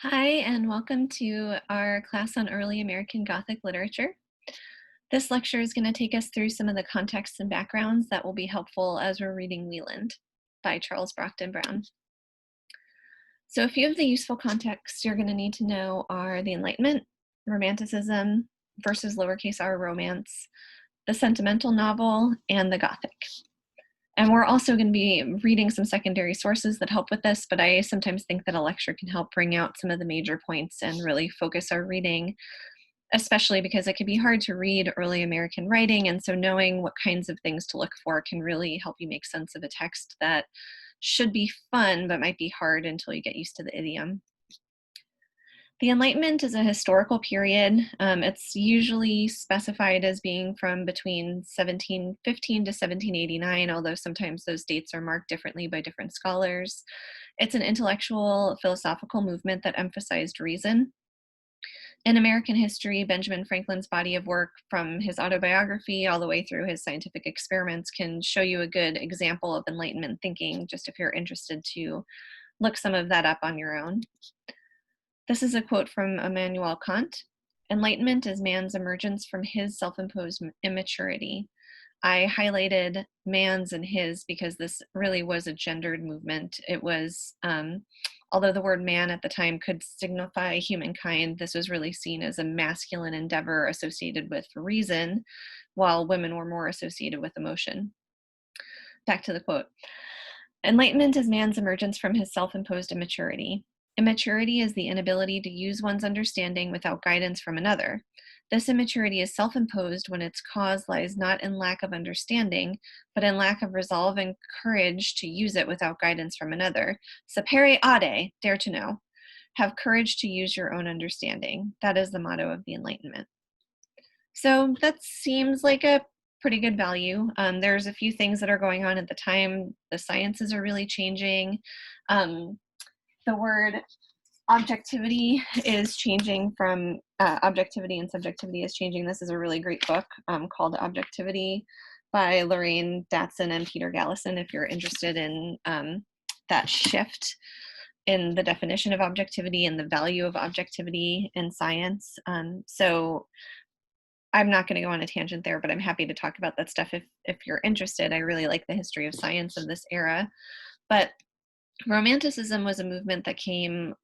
Hi, and welcome to our class on early American Gothic literature. This lecture is going to take us through some of the contexts and backgrounds that will be helpful as we're reading Wieland by Charles Brockden Brown. So a few of the useful contexts you're going to need to know are the Enlightenment, Romanticism versus lowercase r romance, the sentimental novel, and the Gothic. And we're also going to be reading some secondary sources that help with this, but I sometimes think that a lecture can help bring out some of the major points and really focus our reading, especially because it can be hard to read early American writing. And so knowing what kinds of things to look for can really help you make sense of a text that should be fun, but might be hard until you get used to the idiom. The Enlightenment is a historical period. It's usually specified as being from between 1715 to 1789, although sometimes those dates are marked differently by different scholars. It's an intellectual, philosophical movement that emphasized reason. In American history, Benjamin Franklin's body of work, from his autobiography all the way through his scientific experiments, can show you a good example of Enlightenment thinking, just if you're interested to look some of that up on your own. This is a quote from Immanuel Kant. Enlightenment is man's emergence from his self-imposed immaturity. I highlighted man's and his because this really was a gendered movement. It was, although the word man at the time could signify humankind, this was really seen as a masculine endeavor associated with reason, while women were more associated with emotion. Back to the quote. Enlightenment is man's emergence from his self-imposed immaturity. Immaturity is the inability to use one's understanding without guidance from another. This immaturity is self-imposed when its cause lies not in lack of understanding, but in lack of resolve and courage to use it without guidance from another. Sapere aude, dare to know. Have courage to use your own understanding. That is the motto of the Enlightenment. So that seems like a pretty good value. There's a few things that are going on at the time. The sciences are really changing. The word objectivity is changing from objectivity and subjectivity is changing. This is a really great book called Objectivity by Lorraine Datson and Peter Gallison if you're interested in that shift in the definition of objectivity and the value of objectivity in science. So I'm not going to go on a tangent there, but I'm happy to talk about that stuff if you're interested. I really like the history of science of this era. But Romanticism was a movement that came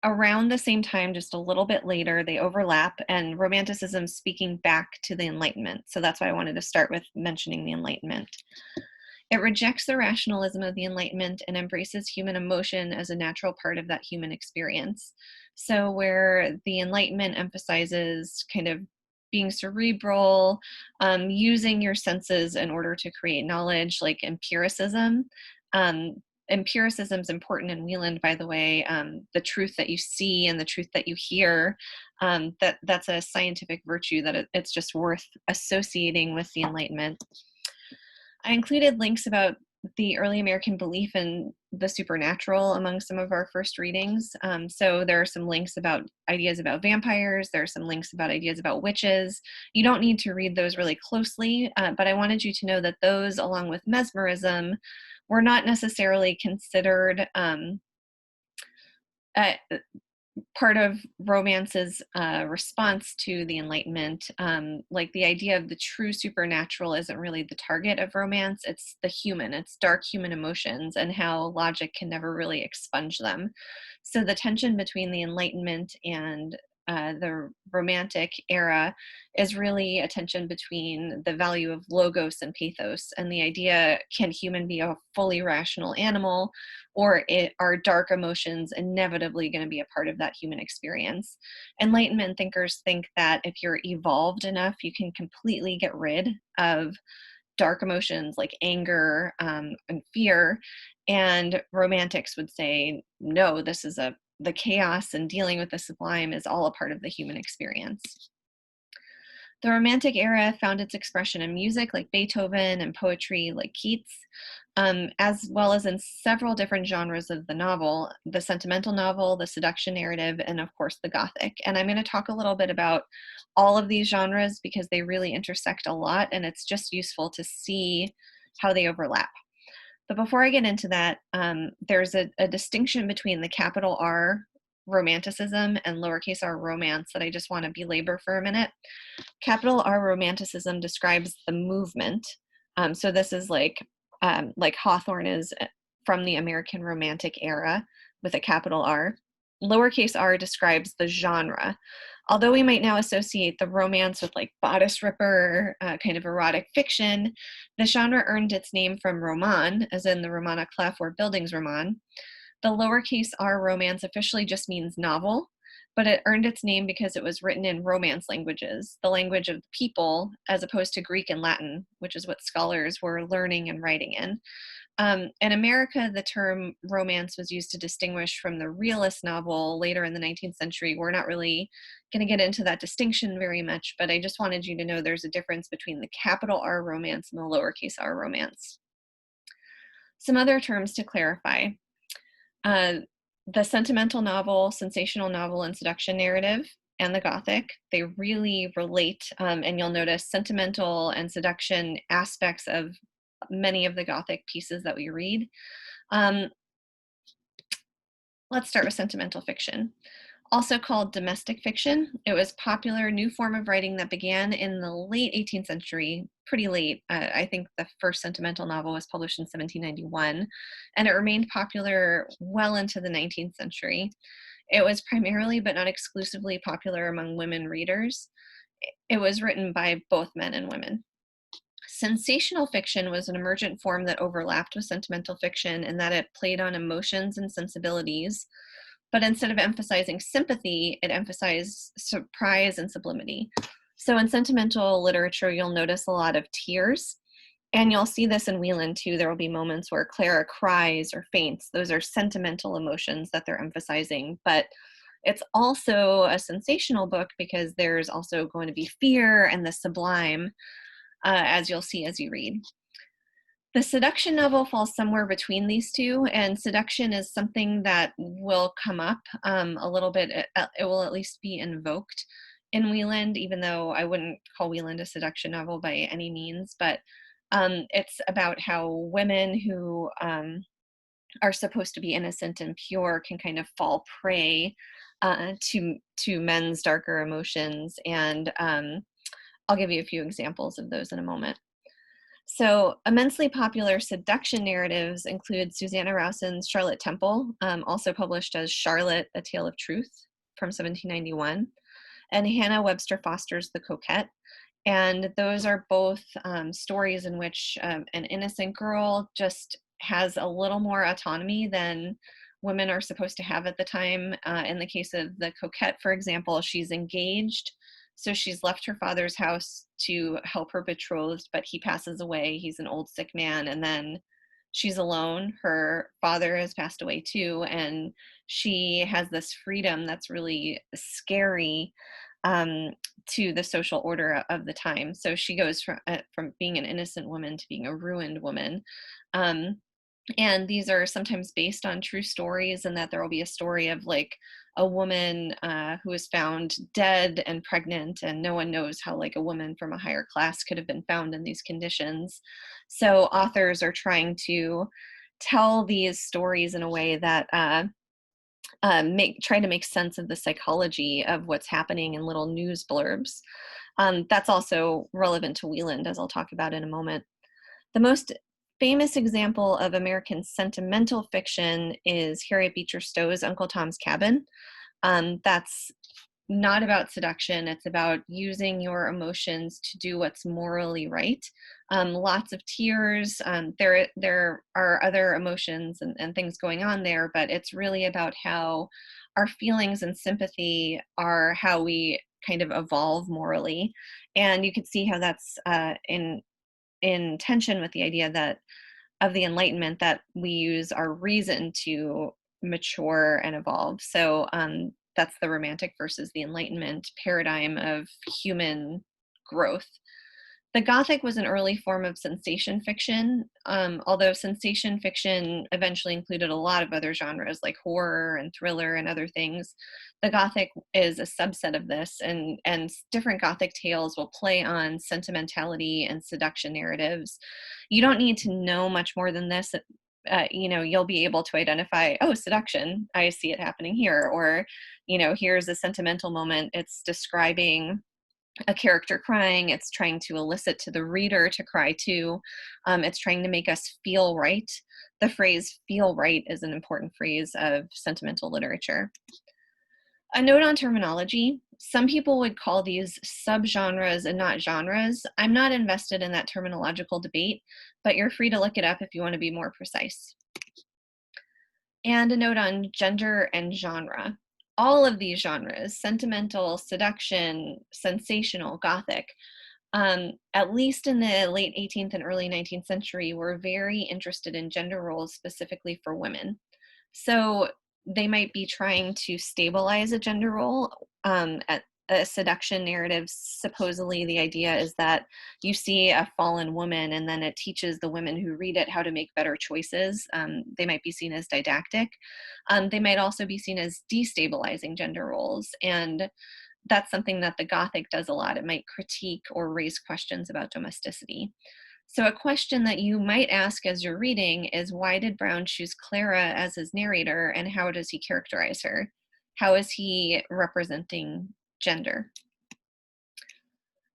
around the same time, just a little bit later. They overlap, and Romanticism speaking back to the Enlightenment. So that's why I wanted to start with mentioning the Enlightenment. It rejects the rationalism of the Enlightenment and embraces human emotion as a natural part of that human experience. So where the Enlightenment emphasizes kind of being cerebral, using your senses in order to create knowledge, like empiricism. Empiricism is important in Wieland, by the way. The truth that you see and the truth that you hear, that's a scientific virtue that it's just worth associating with the Enlightenment. I included links about the early American belief in the supernatural among some of our first readings. So there are some links about ideas about vampires. There are some links about ideas about witches. You don't need to read those really closely, but I wanted you to know that those, along with mesmerism, were not necessarily considered part of romance's response to the Enlightenment. Like the idea of the true supernatural isn't really the target of romance. It's the human, it's dark human emotions and how logic can never really expunge them. So the tension between the Enlightenment and the Romantic era is really a tension between the value of logos and pathos and the idea, can human be a fully rational animal, or are dark emotions inevitably going to be a part of that human experience? Enlightenment thinkers think that if you're evolved enough, you can completely get rid of dark emotions like anger and fear. And romantics would say, no, this is the chaos, and dealing with the sublime is all a part of the human experience. The Romantic era found its expression in music like Beethoven and poetry like Keats, as well as in several different genres of the novel, the sentimental novel, the seduction narrative, and of course the Gothic. And I'm going to talk a little bit about all of these genres because they really intersect a lot, and it's just useful to see how they overlap. But before I get into that, there's a distinction between the capital R Romanticism and lowercase r Romance that I just want to belabor for a minute. Capital R Romanticism describes the movement. So this is like Hawthorne is from the American Romantic era with a capital R. Lowercase r describes the genre. Although we might now associate the romance with like bodice ripper, kind of erotic fiction, the genre earned its name from roman, as in the Romana clef or Bildungsroman. The lowercase r Romance officially just means novel, but it earned its name because it was written in Romance languages, the language of the people, as opposed to Greek and Latin, which is what scholars were learning and writing in. In America, the term romance was used to distinguish from the realist novel later in the 19th century. We're not really going to get into that distinction very much, but I just wanted you to know there's a difference between the capital R Romance and the lowercase r Romance. Some other terms to clarify. The sentimental novel, sensational novel, and seduction narrative, and the Gothic, they really relate, and you'll notice sentimental and seduction aspects of many of the Gothic pieces that we read. Um, let's start with sentimental fiction. Also called domestic fiction, it was a popular new form of writing that began in the late 18th century, pretty late. I think the first sentimental novel was published in 1791, and it remained popular well into the 19th century. It was primarily, but not exclusively, popular among women readers. It was written by both men and women. Sensational fiction was an emergent form that overlapped with sentimental fiction in that it played on emotions and sensibilities, but instead of emphasizing sympathy, it emphasized surprise and sublimity. So in sentimental literature, you'll notice a lot of tears, and you'll see this in Wieland too. There will be moments where Clara cries or faints. Those are sentimental emotions that they're emphasizing, but it's also a sensational book because there's also going to be fear and the sublime, as you'll see as you read. The seduction novel falls somewhere between these two, and seduction is something that will come up a little bit. It will at least be invoked in Wieland, even though I wouldn't call Wieland a seduction novel by any means, but it's about how women who are supposed to be innocent and pure can kind of fall prey to men's darker emotions, and I'll give you a few examples of those in a moment. So immensely popular seduction narratives include Susanna Rowson's Charlotte Temple, also published as Charlotte, A Tale of Truth from 1791, and Hannah Webster Foster's The Coquette. And those are both stories in which an innocent girl just has a little more autonomy than women are supposed to have at the time. In the case of The Coquette, for example, she's engaged, so she's left her father's house to help her betrothed, but he passes away. He's an old sick man, and then she's alone. Her father has passed away too, and she has this freedom that's really scary to the social order of the time. So she goes from being an innocent woman to being a ruined woman. And these are sometimes based on true stories, and that there will be a story of like a woman who is found dead and pregnant, and no one knows how like a woman from a higher class could have been found in these conditions. So authors are trying to tell these stories in a way that try to make sense of the psychology of what's happening in little news blurbs. That's also relevant to Wieland, as I'll talk about in a moment. The most famous example of American sentimental fiction is Harriet Beecher Stowe's Uncle Tom's Cabin. That's not about seduction. It's about using your emotions to do what's morally right. Lots of tears. There are other emotions and things going on there, but it's really about how our feelings and sympathy are how we kind of evolve morally. And you can see how that's in tension with the idea that of the Enlightenment, that we use our reason to mature and evolve. So that's the Romantic versus the Enlightenment paradigm of human growth. The Gothic was an early form of sensation fiction, although sensation fiction eventually included a lot of other genres like horror and thriller and other things. The Gothic is a subset of this, and different Gothic tales will play on sentimentality and seduction narratives. You don't need to know much more than this you'll be able to identify, oh, seduction, I see it happening here. Or, here's a sentimental moment. It's describing a character crying. It's trying to elicit to the reader to cry too. It's trying to make us feel right. The phrase feel right is an important phrase of sentimental literature. A note on terminology. Some people would call these subgenres and not genres. I'm not invested in that terminological debate, but you're free to look it up if you want to be more precise. And a note on gender and genre. All of these genres, sentimental, seduction, sensational, gothic, at least in the late 18th and early 19th century, were very interested in gender roles specifically for women. So they might be trying to stabilize a gender role. At a seduction narrative, supposedly the idea is that you see a fallen woman and then it teaches the women who read it how to make better choices. They might be seen as didactic. They might also be seen as destabilizing gender roles. And that's something that the Gothic does a lot. It might critique or raise questions about domesticity. So a question that you might ask as you're reading is, why did Brown choose Clara as his narrator, and how does he characterize her? How is he representing gender?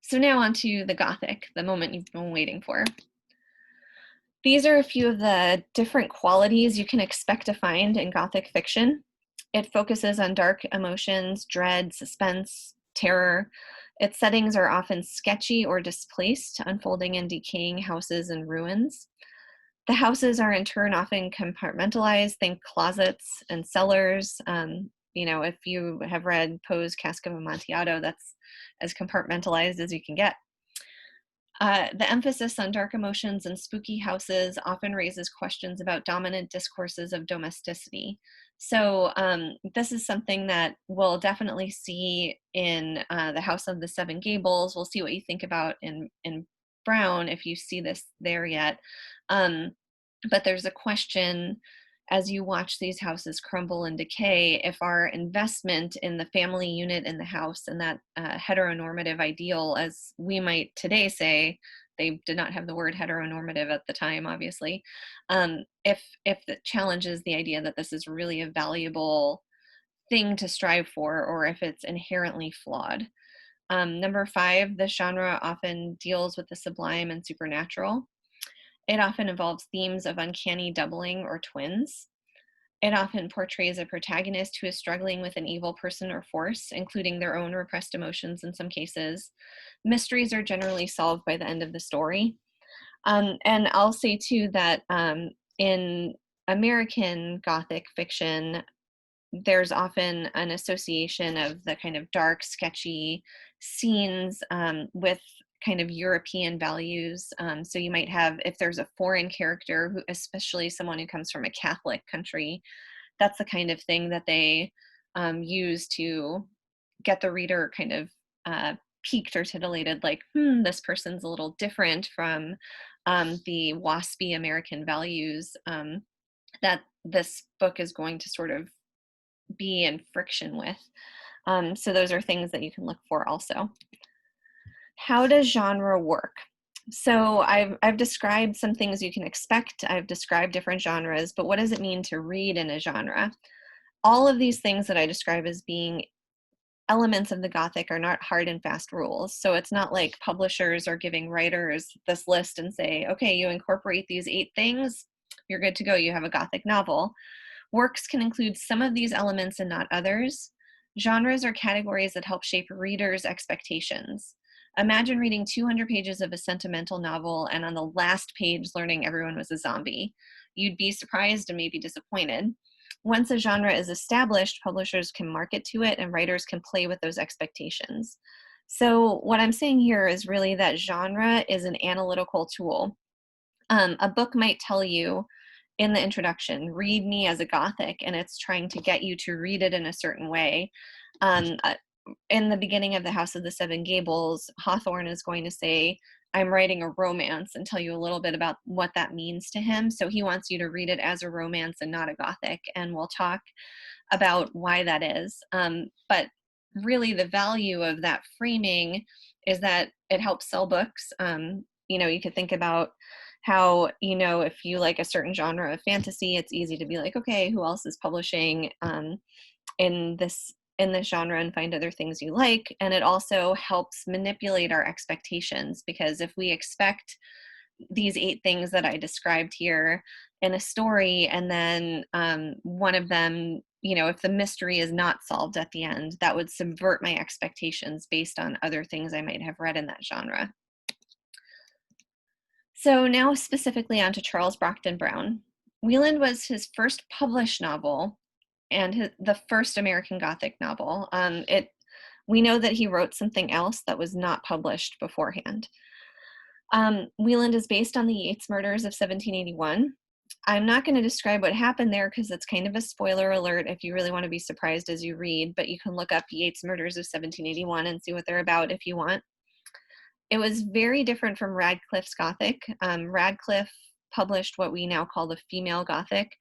So now on to the Gothic, the moment you've been waiting for. These are a few of the different qualities you can expect to find in Gothic fiction. It focuses on dark emotions, dread, suspense, terror. Its settings are often sketchy or displaced, unfolding in decaying houses and ruins. The houses are in turn often compartmentalized, think closets and cellars. If you have read Poe's Cask of Amontillado, that's as compartmentalized as you can get. The emphasis on dark emotions and spooky houses often raises questions about dominant discourses of domesticity. So this is something that we'll definitely see in The House of the Seven Gables. We'll see what you think about in Brown, if you see this there yet. But there's a question as you watch these houses crumble and decay, if our investment in the family unit in the house and that heteronormative ideal, as we might today say, they did not have the word heteronormative at the time, obviously, if it challenges the idea that this is really a valuable thing to strive for, or if it's inherently flawed. Number 5, the genre often deals with the sublime and supernatural. It often involves themes of uncanny doubling or twins. It often portrays a protagonist who is struggling with an evil person or force, including their own repressed emotions in some cases. Mysteries are generally solved by the end of the story. And I'll say too that in American Gothic fiction, there's often an association of the kind of dark, sketchy scenes with kind of European values. So you might have, if there's a foreign character, who, especially someone who comes from a Catholic country, that's the kind of thing that they use to get the reader kind of piqued or titillated, like, this person's a little different from the waspy American values that this book is going to sort of be in friction with. So those are things that you can look for also. How does genre work? So I've described some things you can expect. I've described different genres, but what does it mean to read in a genre? All of these things that I describe as being elements of the Gothic are not hard and fast rules. So it's not like publishers are giving writers this list and say, okay, you incorporate these 8 things, you're good to go, you have a Gothic novel. Works can include some of these elements and not others. Genres are categories that help shape readers' expectations. Imagine reading 200 pages of a sentimental novel and on the last page learning everyone was a zombie. You'd be surprised and maybe disappointed. Once a genre is established, publishers can market to it and writers can play with those expectations. So what I'm saying here is really that genre is an analytical tool. A book might tell you in the introduction, read me as a Gothic, and it's trying to get you to read it in a certain way. In the beginning of The House of the Seven Gables, Hawthorne is going to say, I'm writing a romance, and tell you a little bit about what that means to him. So he wants you to read it as a romance and not a Gothic, and we'll talk about why that is. But really the value of that framing is that it helps sell books. You could think about how, if you like a certain genre of fantasy, it's easy to be like, okay, who else is publishing in this genre, and find other things you like. And it also helps manipulate our expectations, because if we expect these 8 things that I described here in a story, and then one of them, if the mystery is not solved at the end, that would subvert my expectations based on other things I might have read in that genre. So now specifically onto Charles Brockden Brown. Wieland was his first published novel, and the first American Gothic novel. We know that he wrote something else that was not published beforehand. Wieland is based on the Yates murders of 1781. I'm not going to describe what happened there because it's kind of a spoiler alert if you really want to be surprised as you read, but you can look up Yates murders of 1781 and see what they're about if you want. It was very different from Radcliffe's Gothic. Radcliffe published what we now call the female Gothic,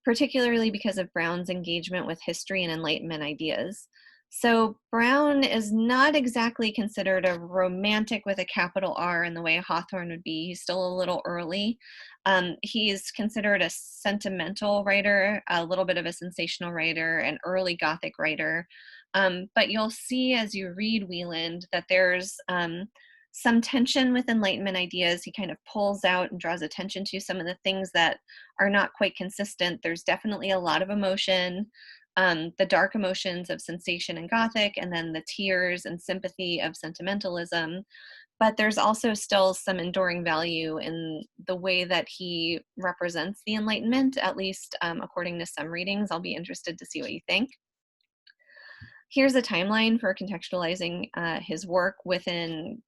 particularly because of Brown's engagement with history and Enlightenment ideas. So Brown is not exactly considered a romantic with a capital R in the way Hawthorne would be. He's still a little early. He's considered a sentimental writer, a little bit of a sensational writer, an early Gothic writer. But you'll see as you read Wieland that there's some tension with Enlightenment ideas. He kind of pulls out and draws attention to some of the things that are not quite consistent. There's definitely a lot of emotion, the dark emotions of sensation and Gothic, and then the tears and sympathy of sentimentalism. But there's also still some enduring value in the way that he represents the Enlightenment, at least according to some readings. I'll be interested to see what you think. Here's a timeline for contextualizing his work within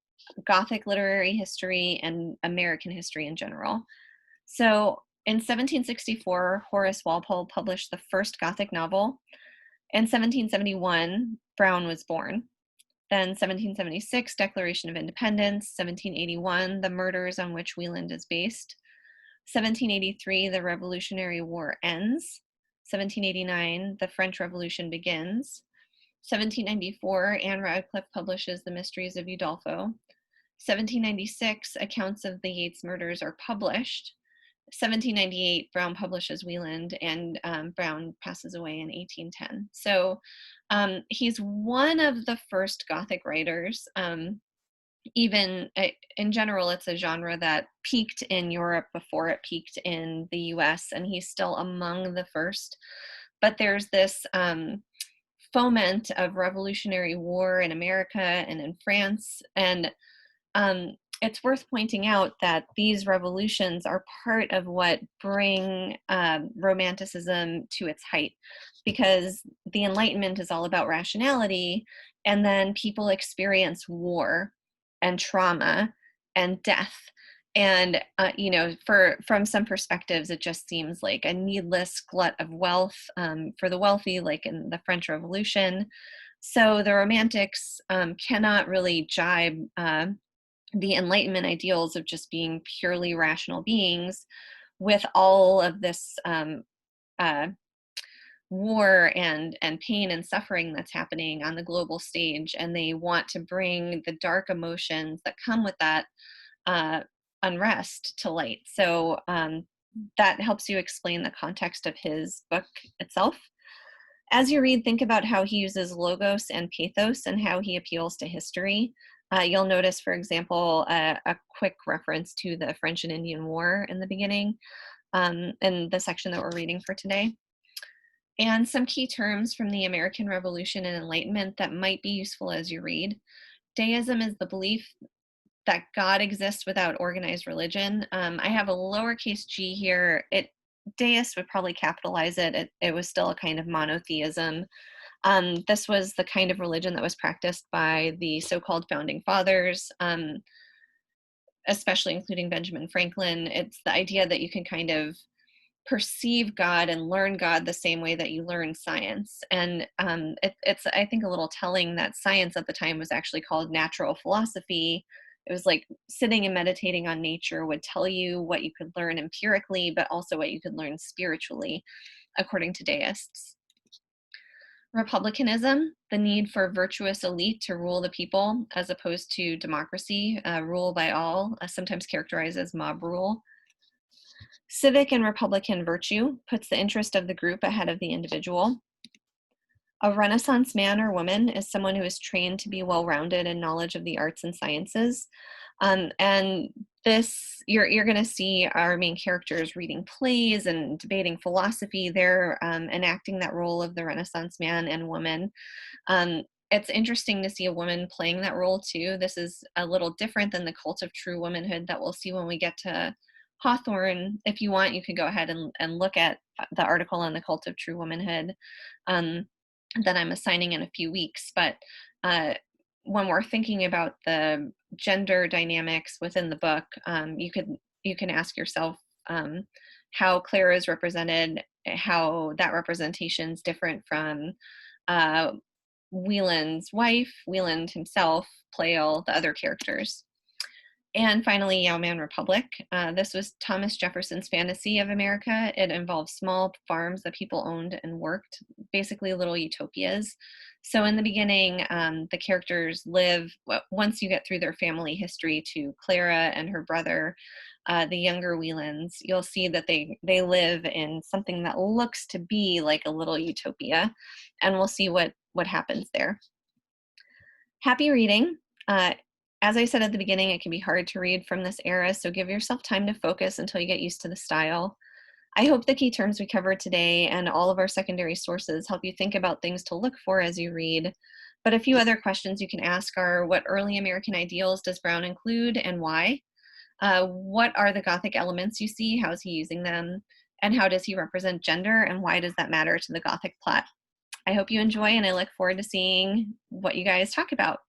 Gothic literary history and American history in general. So in 1764, Horace Walpole published the first Gothic novel. In 1771, Brown was born. Then 1776, Declaration of Independence. 1781, the murders on which Wieland is based. 1783, the Revolutionary War ends. 1789, the French Revolution begins. 1794, Anne Radcliffe publishes The Mysteries of Udolpho. 1796, accounts of the Yates murders are published. 1798, Brown publishes Wieland, and Brown passes away in 1810. So he's one of the first Gothic writers. Even in general, it's a genre that peaked in Europe before it peaked in the US, and he's still among the first. But there's this foment of Revolutionary War in America and in France, and it's worth pointing out that these revolutions are part of what bring Romanticism to its height, because the Enlightenment is all about rationality, and then people experience war and trauma and death. And from some perspectives, it just seems like a needless glut of wealth for the wealthy, like in the French Revolution. So the Romantics cannot really jibe the Enlightenment ideals of just being purely rational beings with all of this war and pain and suffering that's happening on the global stage. And they want to bring the dark emotions that come with that unrest to light. So that helps you explain the context of his book itself. As you read, think about how he uses logos and pathos and how he appeals to history. You'll notice, for example, a quick reference to the French and Indian War in the beginning in the section that we're reading for today. And some key terms from the American Revolution and Enlightenment that might be useful as you read. Deism is the belief that God exists without organized religion. I have a lowercase g here. Deist would probably capitalize it. It was still a kind of monotheism. This was the kind of religion that was practiced by the so-called founding fathers, especially including Benjamin Franklin. It's the idea that you can kind of perceive God and learn God the same way that you learn science. And it's, I think, a little telling that science at the time was actually called natural philosophy. It was like sitting and meditating on nature would tell you what you could learn empirically, but also what you could learn spiritually, according to deists. Republicanism, the need for a virtuous elite to rule the people, as opposed to democracy, rule by all, sometimes characterized as mob rule. Civic and Republican virtue puts the interest of the group ahead of the individual. A Renaissance man or woman is someone who is trained to be well-rounded in knowledge of the arts and sciences. And this, you're going to see our main characters reading plays and debating philosophy. They're enacting that role of the Renaissance man and woman. It's interesting to see a woman playing that role too. This is a little different than the cult of true womanhood that we'll see when we get to Hawthorne. If you want, you could go ahead and look at the article on the cult of true womanhood that I'm assigning in a few weeks. But when we're thinking about the gender dynamics within the book, you can ask yourself how Clara is represented, how that representation is different from Wieland's wife, Wieland himself, Pleyel, the other characters. And finally, Yeoman Republic. This was Thomas Jefferson's fantasy of America. It involved small farms that people owned and worked, basically little utopias. So in the beginning, the characters live, once you get through their family history to Clara and her brother, the younger Wielands, you'll see that they live in something that looks to be like a little utopia. And we'll see what happens there. Happy reading. As I said at the beginning, it can be hard to read from this era, so give yourself time to focus until you get used to the style. I hope the key terms we covered today and all of our secondary sources help you think about things to look for as you read. But a few other questions you can ask are, what early American ideals does Brown include and why? What are the Gothic elements you see? How is he using them? And how does he represent gender, and why does that matter to the Gothic plot? I hope you enjoy, and I look forward to seeing what you guys talk about.